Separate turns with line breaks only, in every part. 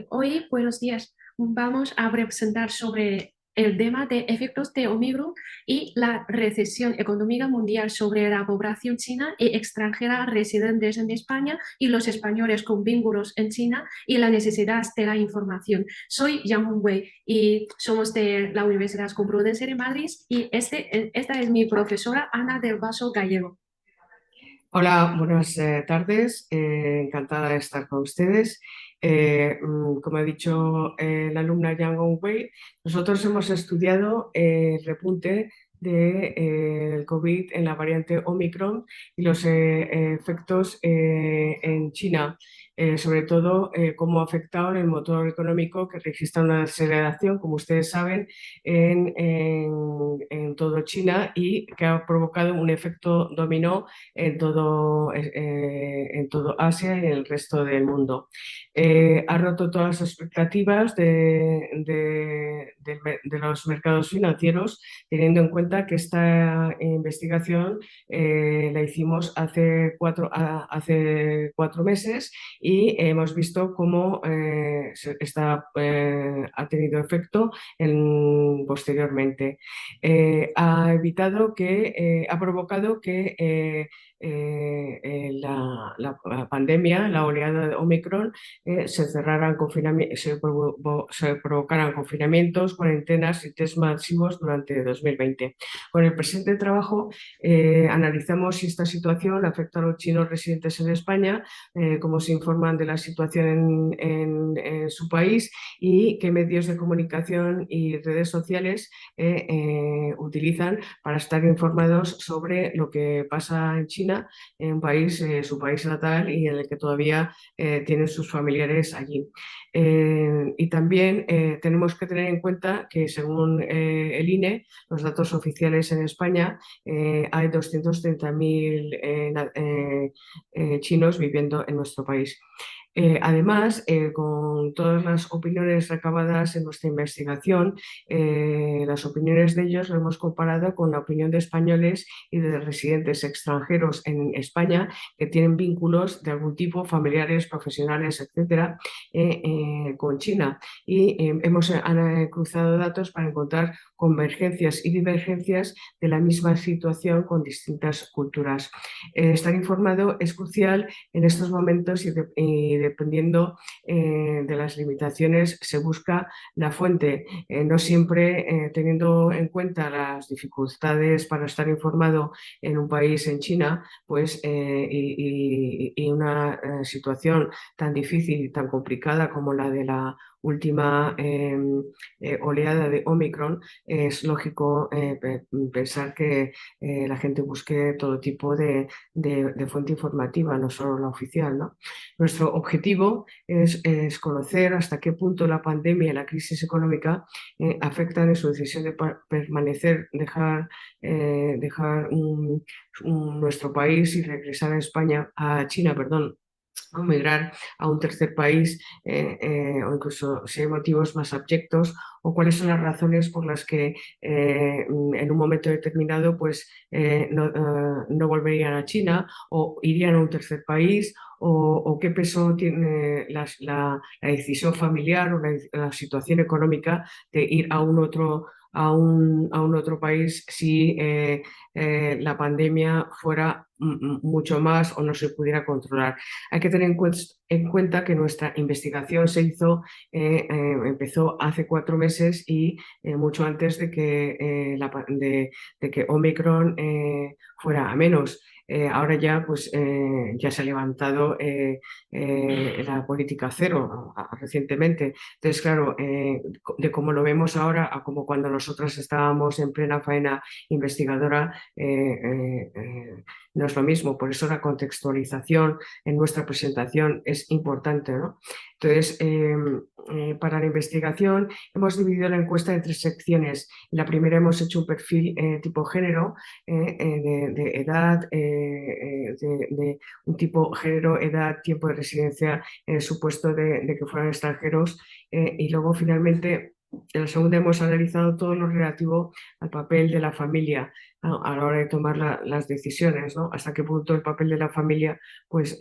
Hoy, buenos días. Vamos a presentar sobre el tema de efectos de Omicron y la recesión económica mundial sobre la población china y extranjera residentes en España y los españoles con vínculos en China y la necesidad de la información. Soy Yang Hongwei y somos de la Universidad Complutense de Madrid y esta es mi profesora Ana del Vaso Gallego.
Hola, buenas tardes. Encantada de estar con ustedes. Como ha dicho la alumna Yang Wei, nosotros hemos estudiado el repunte del COVID en la variante Omicron y los efectos en China, sobre todo cómo ha afectado en el motor económico que registra una desaceleración, como ustedes saben, en todo China y que ha provocado un efecto dominó en todo Asia y en el resto del mundo. Ha roto todas las expectativas de los mercados financieros, teniendo en cuenta que esta investigación la hicimos hace 4 meses y hemos visto cómo ha tenido efecto posteriormente. Ha provocado que la pandemia, la oleada de Omicron, se provocaran confinamientos, cuarentenas y test masivos durante 2020. Con el presente trabajo analizamos si esta situación afecta a los chinos residentes en España, cómo se informan de la situación en su país y qué medios de comunicación y redes sociales utilizan para estar informados sobre lo que pasa en China, en un país, su país natal y en el que todavía tienen sus familiares allí. Y también tenemos que tener en cuenta que según el INE, los datos oficiales en España, hay 230.000 chinos viviendo en nuestro país. Además, con todas las opiniones recabadas en nuestra investigación, las opiniones de ellos lo hemos comparado con la opinión de españoles y de residentes extranjeros en España que tienen vínculos de algún tipo, familiares, profesionales, etcétera, con China. Y hemos cruzado datos para encontrar convergencias y divergencias de la misma situación con distintas culturas. Estar informado es crucial en estos momentos y dependiendo de las limitaciones se busca la fuente, no siempre teniendo en cuenta las dificultades para estar informado en un país, en China, pues y una situación tan difícil y tan complicada como la de la última oleada de Omicron, es lógico pensar que la gente busque todo tipo de fuente informativa, no solo la oficial, ¿no? Nuestro objetivo es conocer hasta qué punto la pandemia y la crisis económica afectan en su decisión de permanecer, dejar nuestro país y regresar a España, a China, perdón, o migrar a un tercer país, o incluso si hay motivos más abyectos, o cuáles son las razones por las que en un momento determinado pues, no volverían a China o irían a un tercer país, o qué peso tiene la decisión familiar o la situación económica de ir a un otro a un otro país si la pandemia fuera mucho más o no se pudiera controlar. Hay que tener en cuenta que nuestra investigación empezó hace 4 meses y mucho antes de que Omicron fuera a menos. Ahora ya, pues, ya se ha levantado la política cero recientemente. Entonces, claro, de cómo lo vemos ahora a como cuando nosotras estábamos en plena faena investigadora, no es lo mismo. Por eso la contextualización en nuestra presentación es importante, ¿no? Entonces, para la investigación hemos dividido la encuesta en 3 secciones. En la primera hemos hecho un perfil tipo género, de edad, de un tipo género, edad, tiempo de residencia en el supuesto de que fueran extranjeros, y luego finalmente En la segunda hemos analizado todo lo relativo al papel de la familia a la hora de tomar las decisiones, ¿no? Hasta qué punto el papel de la familia pues,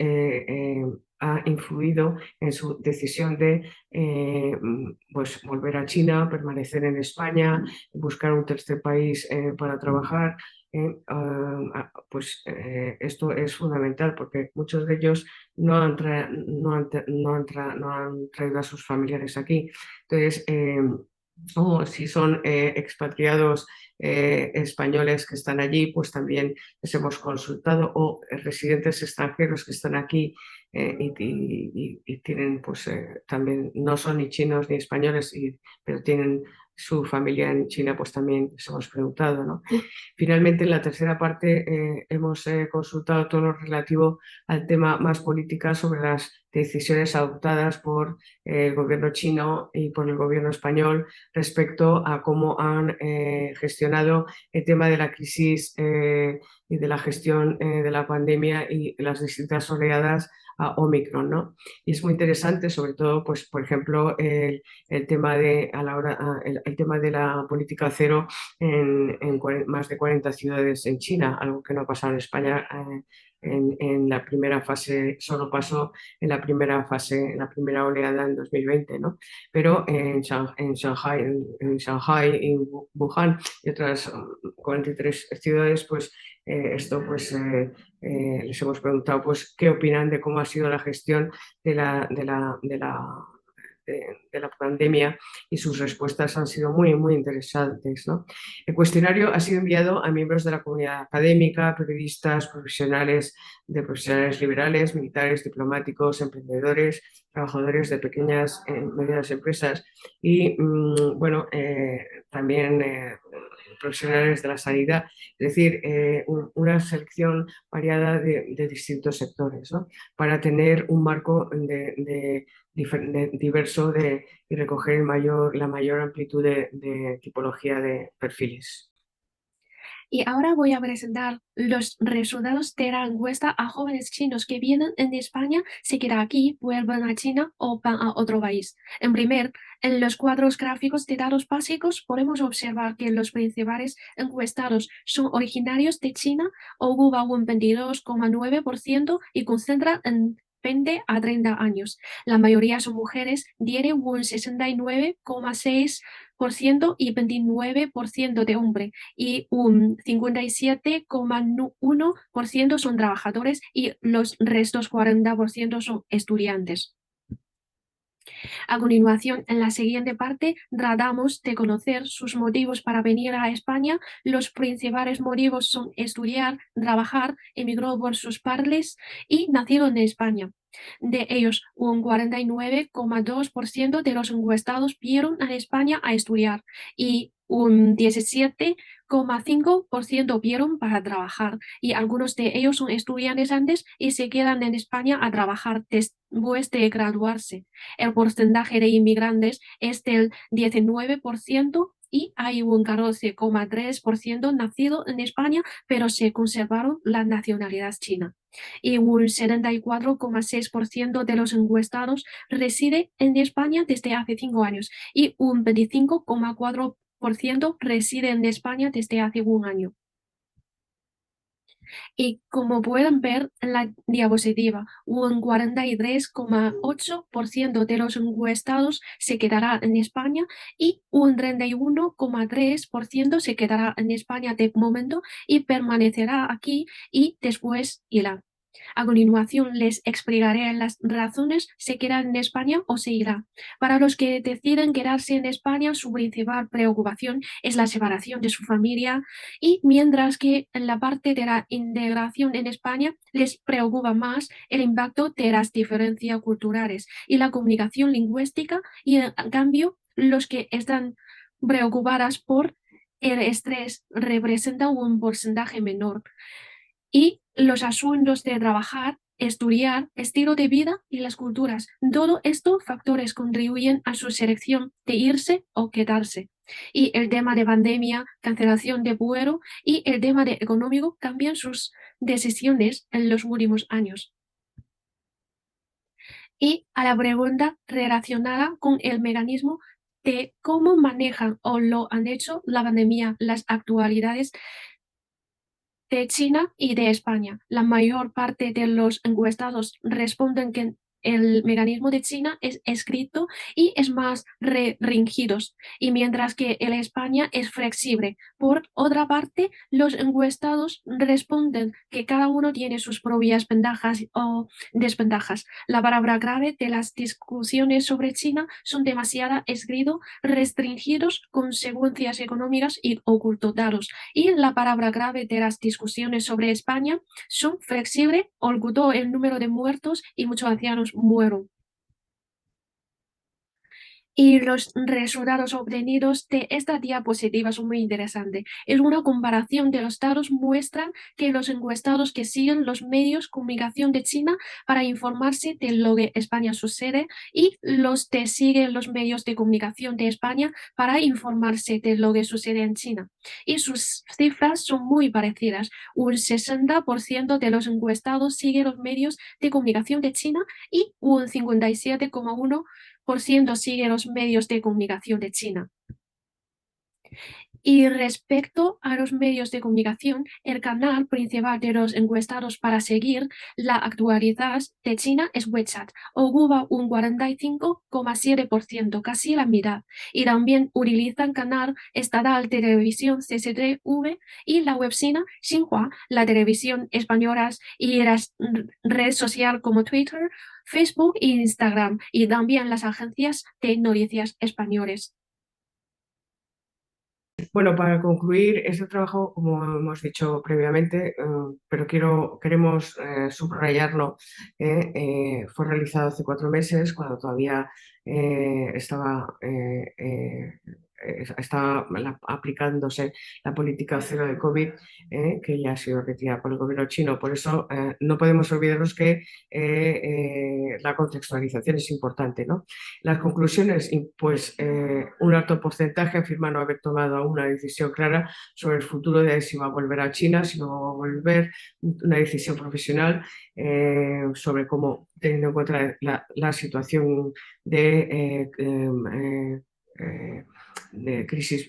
ha influido en su decisión de pues, volver a China, permanecer en España, buscar un tercer país para trabajar. Esto es fundamental porque muchos de ellos no han traído a sus familiares aquí. Entonces, o si son expatriados españoles que están allí, pues también les hemos consultado, o residentes extranjeros que están aquí y tienen, pues también no son ni chinos ni españoles, pero tienen su familia en China, pues también les hemos preguntado, ¿no? Finalmente, en la tercera parte hemos consultado todo lo relativo al tema más política sobre las decisiones adoptadas por el gobierno chino y por el gobierno español respecto a cómo han gestionado el tema de la crisis y de la gestión de la pandemia y las distintas oleadas a Omicron, ¿no? Y es muy interesante, sobre todo, pues, por ejemplo, el tema de, a la hora, el tema de la política cero en más de 40 ciudades en China, algo que no ha pasado en España. En la primera fase, solo pasó en la primera fase, en la primera oleada en 2020, ¿no? Pero en Shanghai y Wuhan y otras 43 ciudades, pues esto pues les hemos preguntado pues qué opinan de cómo ha sido la gestión de la pandemia, y sus respuestas han sido muy, muy interesantes, ¿no? El cuestionario ha sido enviado a miembros de la comunidad académica, periodistas, profesionales liberales, militares, diplomáticos, emprendedores, trabajadores de pequeñas y medianas empresas y, bueno, también profesionales de la sanidad, es decir, una selección variada de distintos sectores, ¿no? Para tener un marco diverso y recoger la mayor amplitud de tipología de perfiles.
Y ahora voy a presentar los resultados de la encuesta a jóvenes chinos que vienen en España, se quedan aquí, vuelven a China o van a otro país. En los cuadros gráficos de datos básicos podemos observar que los principales encuestados son originarios de China, ocupa un 22,9% y concentra en 20 a 30 años. La mayoría son mujeres, tiene un 69,6% y 29% de hombres y un 57,1% son trabajadores y los restos 40% son estudiantes. A continuación, en la siguiente parte, tratamos de conocer sus motivos para venir a España. Los principales motivos son estudiar, trabajar, emigró por sus padres y nacido en España. De ellos, un 49,2% de los encuestados vieron a España a estudiar y un 17,5% vieron para trabajar, y algunos de ellos son estudiantes antes y se quedan en España a trabajar después de graduarse. El porcentaje de inmigrantes es del 19% y hay un 14,3% nacido en España, pero se conservaron la nacionalidad china. Y un 74,6% de los encuestados reside en España desde hace 5 años y un 25,4% reside en España desde hace un año. Y como pueden ver en la diapositiva, un 43,8% de los encuestados se quedará en España y un 31,3% se quedará en España de momento y permanecerá aquí y después irá. A continuación les explicaré las razones se quedan en España o se irá. Para los que deciden quedarse en España, su principal preocupación es la separación de su familia, y mientras que en la parte de la integración en España les preocupa más el impacto de las diferencias culturales y la comunicación lingüística, y en cambio los que están preocupadas por el estrés representan un porcentaje menor, y los asuntos de trabajar, estudiar, estilo de vida y las culturas. Todo estos factores contribuyen a su selección de irse o quedarse. Y el tema de pandemia, cancelación de vuelo y el tema de económico cambian sus decisiones en los últimos años. Y a la pregunta relacionada con el mecanismo de cómo manejan o lo han hecho la pandemia, las actualidades de China y de España. La mayor parte de los encuestados responden que el mecanismo de China es escrito y es más restringido, y mientras que el de España es flexible. Por otra parte, los encuestados responden que cada uno tiene sus propias ventajas o desventajas. La palabra clave de las discusiones sobre China son demasiado escritos, restringidos, consecuencias económicas y ocultados. Y la palabra clave de las discusiones sobre España son flexible, ocultó el número de muertos y muchos ancianos mueren. Y los resultados obtenidos de esta diapositiva son muy interesantes. Es una comparación de los datos muestran que los encuestados que siguen los medios de comunicación de China para informarse de lo que España sucede y los que siguen los medios de comunicación de España para informarse de lo que sucede en China. Y sus cifras son muy parecidas. Un 60% de los encuestados siguen los medios de comunicación de China y un 57,1% sigue los medios de comunicación de China. Y respecto a los medios de comunicación, el canal principal de los encuestados para seguir la actualidad de China es WeChat, ocupa un 45,7%, casi la mitad, y también utilizan canal estatal de televisión CCTV y la web china Xinhua, la televisión española y las redes sociales como Twitter, Facebook e Instagram, y también las agencias de noticias españoles.
Bueno, para concluir este trabajo, como hemos dicho previamente, pero queremos subrayarlo, fue realizado hace 4 meses, cuando todavía estaba aplicándose la política cero de COVID, que ya ha sido retirada por el gobierno chino. Por eso no podemos olvidarnos que la contextualización es importante, ¿no? Las conclusiones, pues un alto porcentaje afirma no haber tomado aún una decisión clara sobre el futuro de si va a volver a China, si no va a volver, una decisión profesional sobre cómo, teniendo en cuenta la situación eh, de crisis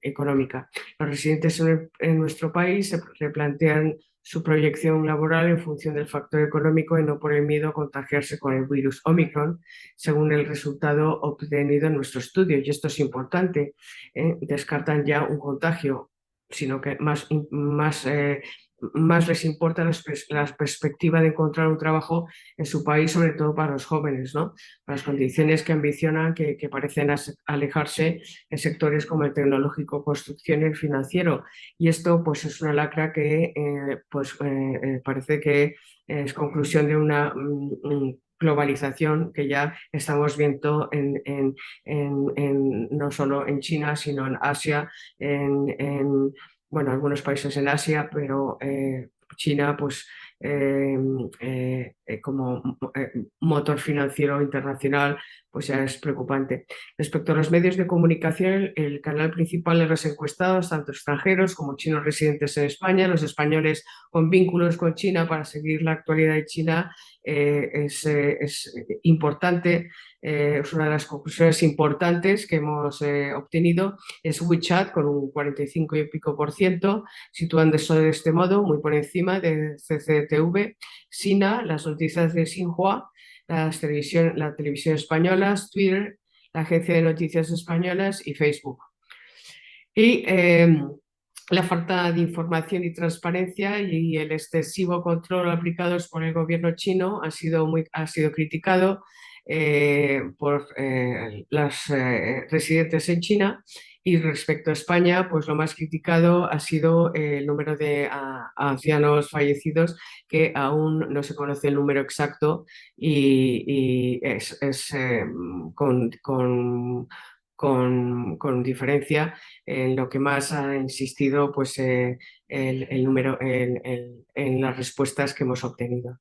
económica. Los residentes en nuestro país se replantean su proyección laboral en función del factor económico y no por el miedo a contagiarse con el virus Omicron, según el resultado obtenido en nuestro estudio. Y esto es importante. Descartan ya un contagio, sino que más les importa la perspectiva de encontrar un trabajo en su país, sobre todo para los jóvenes, ¿no? Para las condiciones que ambicionan, que parecen alejarse en sectores como el tecnológico, construcción y el financiero. Y esto pues es una lacra que parece que es conclusión de una globalización que ya estamos viendo no solo en China, sino en Asia, bueno, algunos países en Asia, pero China, pues como motor financiero internacional, pues ya es preocupante. Respecto a los medios de comunicación, el canal principal de los encuestados, tanto extranjeros como chinos residentes en España, los españoles con vínculos con China para seguir la actualidad de China, es importante. Es una de las conclusiones importantes que hemos obtenido, es WeChat con un 45 y pico por ciento, situándose de este modo muy por encima de CCTV, Sina, las noticias de Xinhua, la televisión española, Twitter, la agencia de noticias españolas y Facebook. Y la falta de información y transparencia y el excesivo control aplicados por el gobierno chino ha sido criticado por las residentes en China. Y respecto a España, pues lo más criticado ha sido el número de ancianos fallecidos, que aún no se conoce el número exacto y es con diferencia en lo que más ha insistido pues, el número en las respuestas que hemos obtenido.